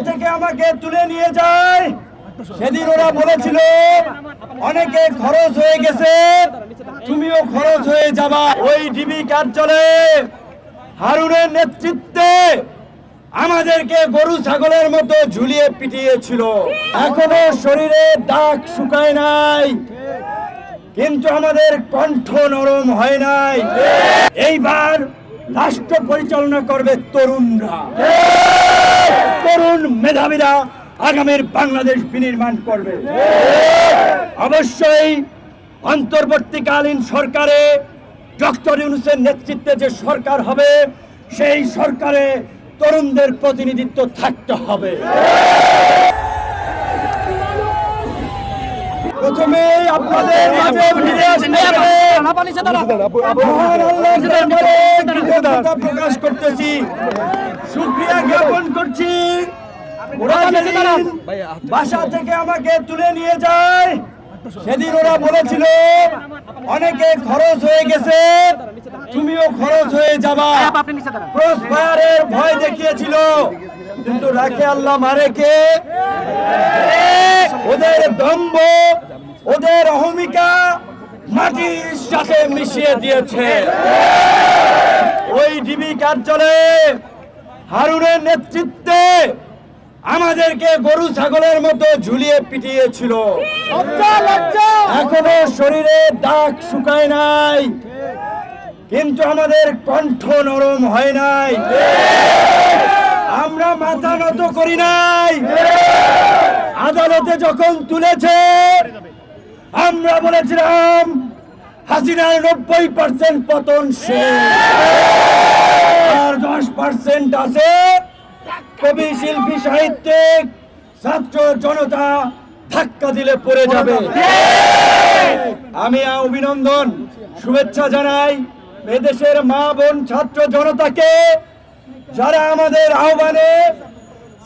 থেকে আমাকে তুলে নিয়ে যায়। সেদিন ওরা বলেছিল অনেকে খরচ হয়ে গেছে, তুমিও খরচ হয়ে যাবা। ওই ডিবি কার্যালয়ে হারুনের নেতৃত্বে আমাদেরকে গরু ছাগলের মতো ঝুলিয়ে পিটিয়েছিল। এখনো শরীরে দাগ শুকায় নাই, কিন্তু আমাদের কণ্ঠ নরম হয় নাই। এইবার রাষ্ট্র পরিচালনা করবে তরুণরা, তরুণ মেধাবীরা আগামীর বাংলাদেশ বিনির্মাণ করবে। অবশ্যই অন্তর্বর্তীকালীন সরকারে ডক্টর ইউনূসের নেতৃত্বে যে সরকার হবে, সেই সরকারে তরুণদের প্রতিনিধিত্ব থাকতে হবে। প্রথমে আপনাদের মাঝে ফিরে আসতে প্রকাশ করতেছি, শুকরিয়া জ্ঞাপন করছি। বাসা থেকে আমাকে তুলে নিয়ে যায়। সেদিন ওরা বলেছিল অনেকে খরচ হয়ে গেছে, তুমিও খরচ হয়ে যাবা। ক্রস ফায়ারের ভয় দেখিয়েছিল, কিন্তু রাখে আল্লাহ মারে কে? ওদের দম্ভ, ওদের অহমিকা মাটির সাথে মিশিয়ে দিয়েছে। ওই ডিবি কার্যালয়ে হারুনের নেতৃত্বে আমাদেরকে গরু ছাগলের মতো ঝুলিয়ে পিটিয়েছিল। এখনো শরীরে দাগ শুকায় নাই, কিন্তু আমাদের কণ্ঠ নরম হয় নাই। আমরা মাথা নত করি নাই। আদালতে যখন তুলেছে আমরা বলেছিলাম হাসিনার 90% পতন শেষ, আর 10% আছে কবি, শিল্পী, সাহিত্যিক, ছাত্র জনতা ধাক্কা দিলে পড়ে যাবে। আমি অভিনন্দন, শুভেচ্ছা জানাই এদেশের মা বোন ছাত্র জনতাকে, যারা আমাদের আহ্বানে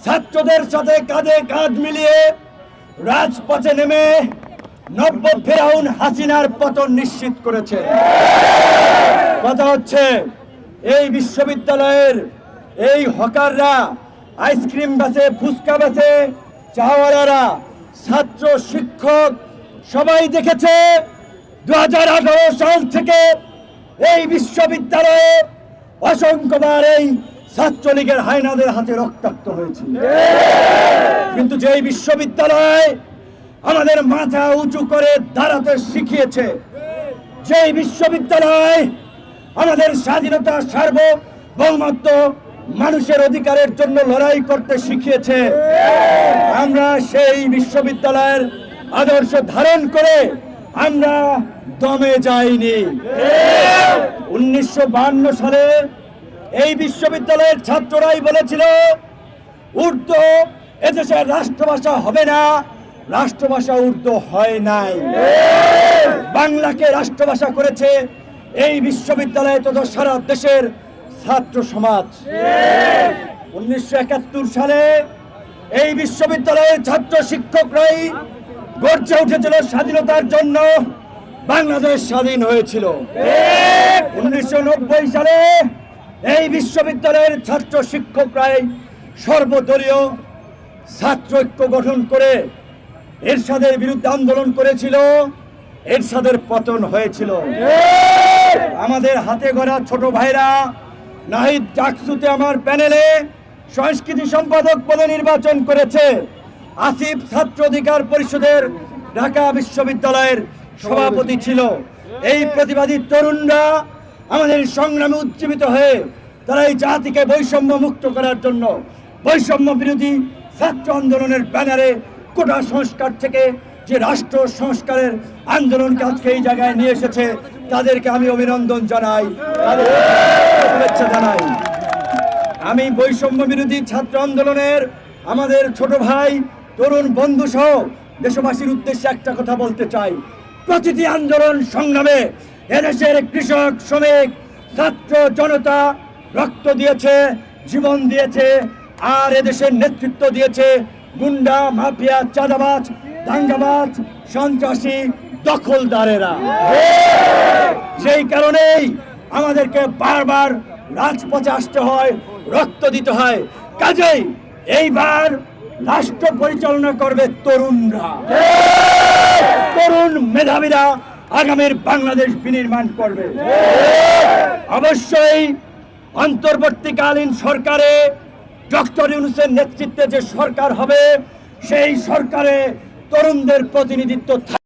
ছাত্রদের সাথে কাঁধে কাঁধ মিলিয়ে রাজপথে নেমে নব্য ফেরাউন হাসিনার পতন নিশ্চিত করেছে। কথা হচ্ছে এই বিশ্ববিদ্যালয়ের এই হকাররা, আইসক্রিম বেচে, ফুচকা বেচে, চাওয়ালারা, ছাত্র শিক্ষক সবাই দেখেছে 2018 সাল থেকে এই বিশ্ববিদ্যালয়ে অসংখ্যবার এই ছাত্রলীগের হায়নাদের হাতে রক্তাক্ত হয়েছে। কিন্তু যেই বিশ্ববিদ্যালয় আমাদের মাথা উঁচু করে দাঁড়াতে শিখিয়েছে, যেই বিশ্ববিদ্যালয় আমাদের স্বাধীনতা, সার্বভৌমত্ব, মানুষের অধিকারের জন্য লড়াই করতে শিখিয়েছে, আমরা সেই বিশ্ববিদ্যালয়ের আদর্শ ধারণ করে আমরা দমে যাইনি। 1952 সালে এই বিশ্ববিদ্যালয়ের ছাত্ররাই বলেছিল উর্দু এদেশের রাষ্ট্রভাষা হবে না, রাষ্ট্রভাষা উর্দু হয় নাই। বাংলাকে রাষ্ট্রভাষা করেছে এই বিশ্ববিদ্যালয়ে তথা সারা দেশের ছাত্র সমাজ। 1971 সালে এই বিশ্ববিদ্যালয়ের ছাত্র শিক্ষকরাই গর্জে উঠেছিল স্বাধীনতার জন্য, বাংলাদেশ স্বাধীন হয়েছিল। 1990 সালে এই বিশ্ববিদ্যালয়ের ছাত্র শিক্ষকরাই সর্বদলীয় ছাত্র ঐক্য গঠন করে এরশাদের বিরুদ্ধে আন্দোলন করেছিল, এরশাদের পতন হয়েছিল। আমাদের হাতে গড়া ছোট ভাইরা নাহিদ ডাকসুতে আমার প্যানেলে সংস্কৃতি সম্পাদক পদে নির্বাচন করেছে। আসিফ ছাত্র অধিকার পরিষদের ঢাকা বিশ্ববিদ্যালয়ের সভাপতি ছিল। এই প্রতিবাদী তরুণরা আমাদের সংগ্রামে উজ্জীবিত হয়ে তারা এই জাতিকে বৈষম্য মুক্ত করার জন্য বৈষম্য বিরোধী ছাত্র আন্দোলনের ব্যানারে কোটা সংস্কার থেকে যে রাষ্ট্র সংস্কারের আন্দোলনকে আজকে এই জায়গায় নিয়ে এসেছে, তাদেরকে আমি অভিনন্দন জানাই, শুভেচ্ছা জানাই। আমি বৈষম্য বিরোধী ছাত্র আন্দোলনের আমাদের ছোট ভাই, তরুণ বন্ধু সহ দেশবাসীর উদ্দেশ্যে একটা কথা বলতে চাই। প্রতিটি আন্দোলন সংগ্রামে এদেশের কৃষক, শ্রমিক, ছাত্র জনতা রক্ত দিয়েছে, জীবন দিয়েছে, আর এদেশের নেতৃত্ব দিয়েছে গুন্ডা, মাফিয়া, চাঁদাবাজ, দাঙ্গাবাজ, সন্ত্রাসী, দখলদারেরা। সেই কারণেই আমাদেরকে বারবার রাজপথে আসতে হয়, রক্ত দিতে হয়। কাজেই এইবার রাষ্ট্র পরিচালনা করবে তরুণরা। তরুণ মেধাবীরা আগামীর বাংলাদেশ বিনির্মাণ করবে। অবশ্যই অন্তর্বর্তীকালীন সরকারে ডক্টর ইউনূসের নেতৃত্বে যে সরকার হবে, সেই সরকারে তরুণদের প্রতিনিধিত্ব থাকবে।